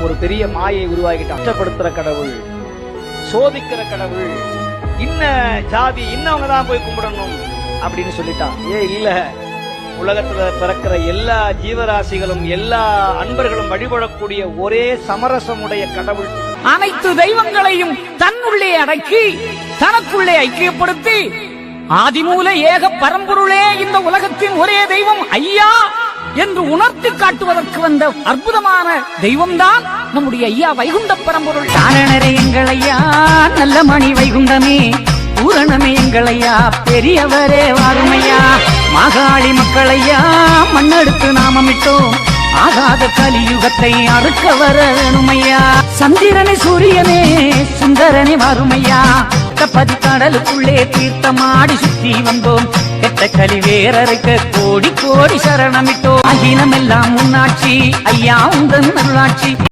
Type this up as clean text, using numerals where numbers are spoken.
ஒரு பெரிய மாயை உருவாக்கிட்டான். கஷ்டப்படுத்துற கடவுள், சோதிக்கிற கடவுள், இன்ன ஜாதி இன்னவங்க தான் போய் கும்பிடணும் அப்படின்னு சொல்லிட்டான். இல்ல, உலகத்துல பிறக்கிற எல்லா ஜீவராசிகளும் எல்லா அன்பர்களும் வழிபடக்கூடிய ஒரே சமரசமுடைய கடவுள். அனைத்து தெய்வங்களையும் தன்னுள்ளே அடக்கி தனக்குள்ளே ஐக்கியப்படுத்தி ஆதிமூல ஏக பரம்பொருளே இந்த உலகத்தின் ஒரே தெய்வம் ஐயா என்று உணர்த்தி காட்டுவதற்கு வந்த அற்புதமான தெய்வம்தான் நம்முடைய ஐயா வைகுண்ட பரம்பொருள். காரணரே எங்களையா நல்ல மணி வைகுண்டமே, பூரணமே எங்களையா பெரியவரே வாருமையா, மாகாளி மக்களையா மண்ணெடுத்து நாமமிட்டோம், ஆகாத கலியுகத்தை அறுக்க வர வேணுமையா, சந்திரனே சூரியனே சுந்தரனே வாருமையா, பதி கடலுக்குள்ளே தீர்த்தமாடி சுத்தி வந்தோம், கெட்ட கலி வேறரைக்க கோடி கோடி சரணமிட்டோம், அகிலமெல்லாம் முன்னாட்சி ஐயா உந்தன் அருளாட்சி.